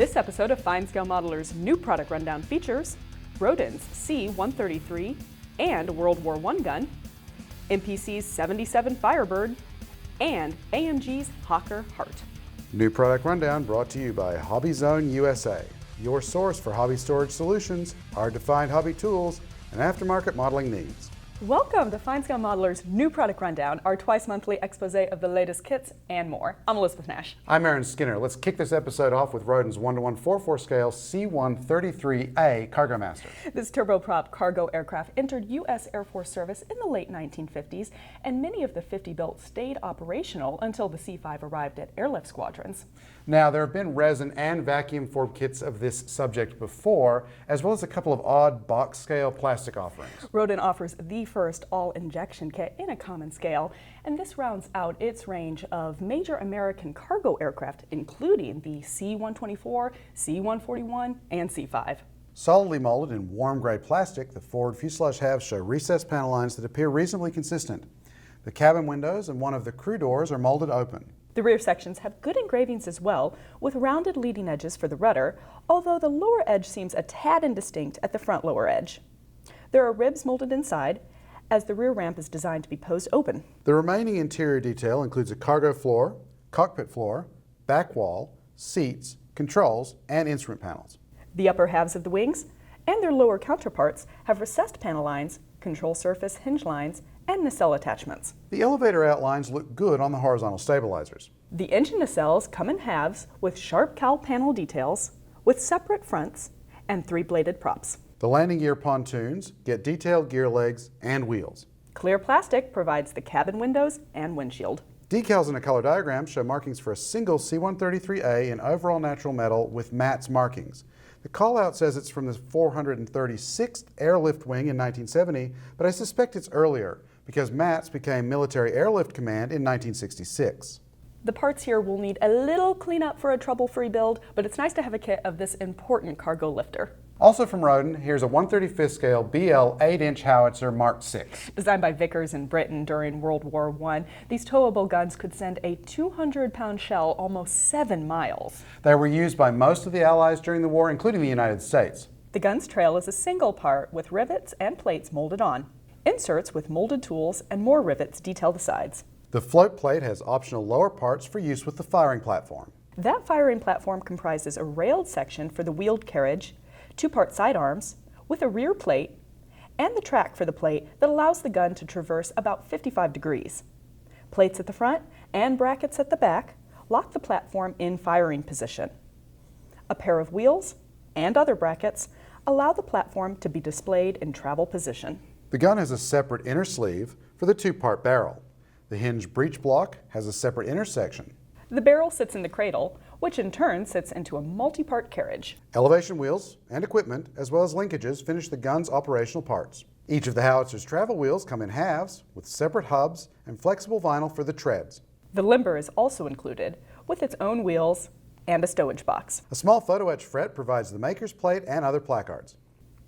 This episode of FineScale Modeler's new product rundown features Roden's C-133 and World War I gun, MPC's 77 Firebird, and AMG's Hawker Hart. New product rundown brought to you by Hobby Zone USA, your source for hobby storage solutions, hard-to-find hobby tools, and aftermarket modeling needs. Welcome to FineScale Modeler's new product rundown, our twice-monthly expose of the latest kits and more. I'm Elizabeth Nash. I'm Aaron Skinner. Let's kick this episode off with Roden's 1:1 4/4 scale C-133A Cargomaster. This turboprop cargo aircraft entered U.S. Air Force service in the late 1950s, and many of the 50 built stayed operational until the C-5 arrived at airlift squadrons. Now, there have been resin and vacuum form kits of this subject before, as well as a couple of odd box-scale plastic offerings. Roden offers the first all-injection kit in a common scale, and this rounds out its range of major American cargo aircraft, including the C-124, C-141, and C-5. Solidly molded in warm gray plastic, the forward fuselage halves show recessed panel lines that appear reasonably consistent. The cabin windows and one of the crew doors are molded open. The rear sections have good engravings as well, with rounded leading edges for the rudder, although the lower edge seems a tad indistinct at the front lower edge. There are ribs molded inside, as the rear ramp is designed to be posed open. The remaining interior detail includes a cargo floor, cockpit floor, back wall, seats, controls, and instrument panels. The upper halves of the wings and their lower counterparts have recessed panel lines, control surface hinge lines, and nacelle attachments. The elevator outlines look good on the horizontal stabilizers. The engine nacelles come in halves with sharp cowl panel details, with separate fronts and three-bladed props. The landing gear pontoons get detailed gear legs and wheels. Clear plastic provides the cabin windows and windshield. Decals in a color diagram show markings for a single C-133A in overall natural metal with Matt's markings. The call-out says it's from the 436th Airlift Wing in 1970, but I suspect it's earlier, because Matt's became Military Airlift Command in 1966. The parts here will need a little cleanup for a trouble-free build, but it's nice to have a kit of this important cargo lifter. Also from Roden, here's a 1/35th scale BL 8-inch howitzer Mk.VI. Designed by Vickers in Britain during World War I, these towable guns could send a 200-pound shell almost 7 miles. They were used by most of the Allies during the war, including the United States. The gun's trail is a single part with rivets and plates molded on. Inserts with molded tools and more rivets detail the sides. The float plate has optional lower parts for use with the firing platform. That firing platform comprises a railed section for the wheeled carriage, two-part sidearms with a rear plate, and the track for the plate that allows the gun to traverse about 55 degrees. Plates at the front and brackets at the back lock the platform in firing position. A pair of wheels and other brackets allow the platform to be displayed in travel position. The gun has a separate inner sleeve for the two-part barrel. The hinge breech block has a separate inner section. The barrel sits in the cradle, which in turn sits into a multi-part carriage. Elevation wheels and equipment, as well as linkages, finish the gun's operational parts. Each of the howitzer's travel wheels come in halves with separate hubs and flexible vinyl for the treads. The limber is also included, with its own wheels and a stowage box. A small photo etch fret provides the maker's plate and other placards.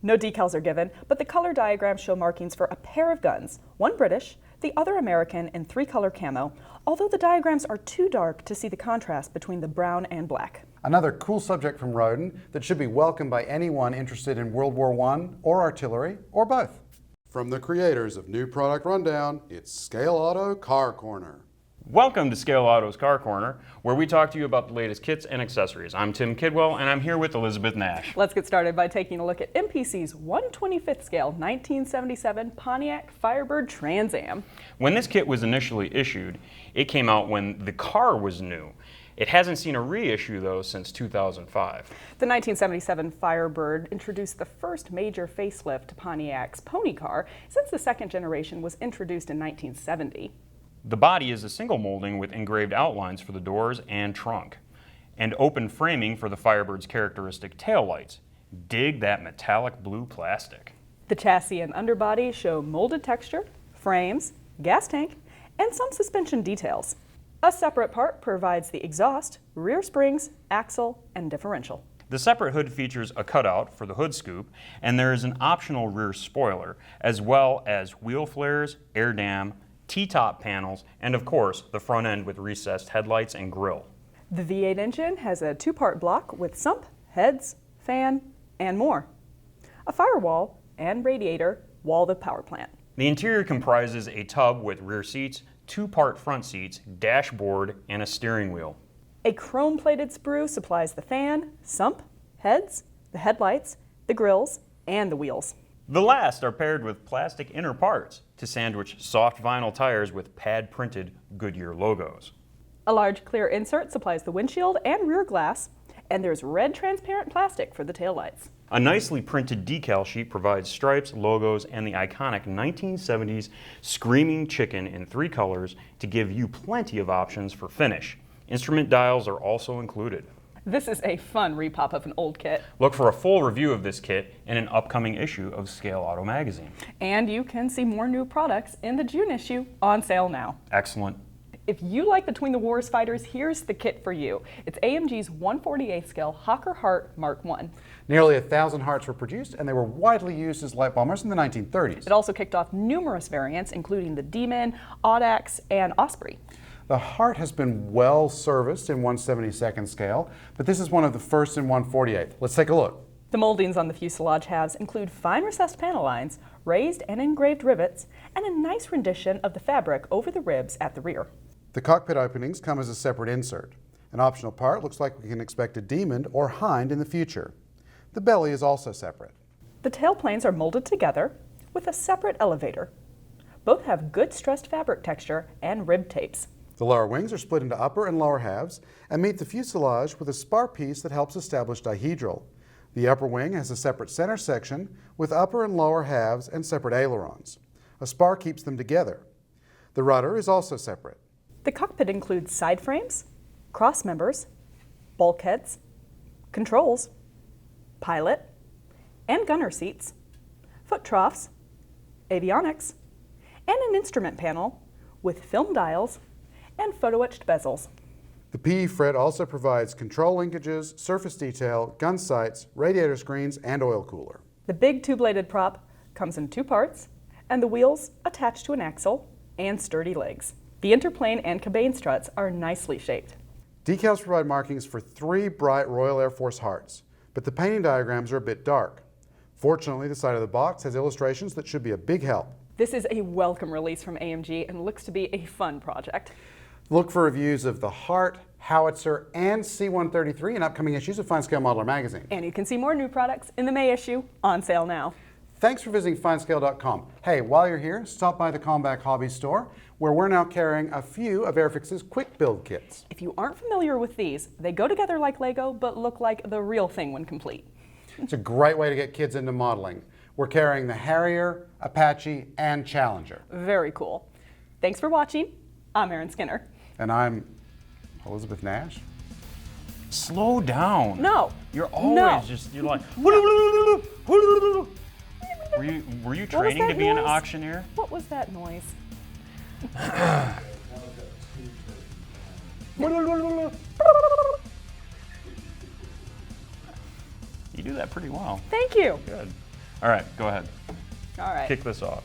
No decals are given, but the color diagrams show markings for a pair of guns, one British, the other American, in 3-color camo, although the diagrams are too dark to see the contrast between the brown and black. Another cool subject from Roden that should be welcomed by anyone interested in World War I or artillery, or both. From the creators of New Product Rundown, it's Scale Auto Car Corner. Welcome to Scale Auto's Car Corner, where we talk to you about the latest kits and accessories. I'm Tim Kidwell, and I'm here with Elizabeth Nash. Let's get started by taking a look at MPC's 1/25th scale 1977 Pontiac Firebird Trans Am. When this kit was initially issued, it came out when the car was new. It hasn't seen a reissue, though, since 2005. The 1977 Firebird introduced the first major facelift to Pontiac's pony car since the second generation was introduced in 1970. The body is a single molding with engraved outlines for the doors and trunk, and open framing for the Firebird's characteristic taillights. Dig that metallic blue plastic. The chassis and underbody show molded texture, frames, gas tank, and some suspension details. A separate part provides the exhaust, rear springs, axle, and differential. The separate hood features a cutout for the hood scoop, and there is an optional rear spoiler, as well as wheel flares, air dam, T-top panels, and of course, the front end with recessed headlights and grille. The V8 engine has a two-part block with sump, heads, fan, and more. A firewall and radiator wall the power plant. The interior comprises a tub with rear seats, two-part front seats, dashboard, and a steering wheel. A chrome-plated sprue supplies the fan, sump, heads, the headlights, the grills, and the wheels. The last are paired with plastic inner parts to sandwich soft vinyl tires with pad-printed Goodyear logos. A large clear insert supplies the windshield and rear glass, and there's red transparent plastic for the taillights. A nicely printed decal sheet provides stripes, logos, and the iconic 1970s Screaming Chicken in 3 colors to give you plenty of options for finish. Instrument dials are also included. This is a fun repop of an old kit. Look for a full review of this kit in an upcoming issue of Scale Auto Magazine. And you can see more new products in the June issue, on sale now. Excellent. If you like Between the Wars fighters, here's the kit for you. It's AMG's 1/48 scale Hawker Hart Mk.I. Nearly 1,000 Harts were produced, and they were widely used as light bombers in the 1930s. It also kicked off numerous variants, including the Demon, Audax, and Osprey. The Hart has been well serviced in 1/72nd scale, but this is one of the first in 1/48. Let's take a look. The moldings on the fuselage halves include fine recessed panel lines, raised and engraved rivets, and a nice rendition of the fabric over the ribs at the rear. The cockpit openings come as a separate insert. An optional part looks like we can expect a Demon or Hind in the future. The belly is also separate. The tailplanes are molded together with a separate elevator. Both have good stressed fabric texture and rib tapes. The lower wings are split into upper and lower halves and meet the fuselage with a spar piece that helps establish dihedral. The upper wing has a separate center section with upper and lower halves and separate ailerons. A spar keeps them together. The rudder is also separate. The cockpit includes side frames, cross members, bulkheads, controls, pilot and gunner seats, foot troughs, avionics, and an instrument panel with film dials and photo-etched bezels. The PE fret also provides control linkages, surface detail, gun sights, radiator screens, and oil cooler. The big two-bladed prop comes in 2 parts, and the wheels attach to an axle and sturdy legs. The interplane and cabane struts are nicely shaped. Decals provide markings for 3 bright Royal Air Force Harts, but the painting diagrams are a bit dark. Fortunately, the side of the box has illustrations that should be a big help. This is a welcome release from AMG and looks to be a fun project. Look for reviews of the Hart, Howitzer, and C-133 in upcoming issues of FineScale Modeler Magazine. And you can see more new products in the May issue, on sale now. Thanks for visiting FineScale.com. Hey, while you're here, stop by the Comback Hobby Store, where we're now carrying a few of Airfix's quick build kits. If you aren't familiar with these, they go together like Lego, but look like the real thing when complete. It's a great way to get kids into modeling. We're carrying the Harrier, Apache, and Challenger. Very cool. Thanks for watching. I'm Erin Skinner. And I'm Elizabeth Nash. Slow down. No. You're always No. you're like, were you training to be an noise? auctioneer? What was that noise? You do that pretty well. Thank you. Good. All right, go ahead. All right. Kick this off.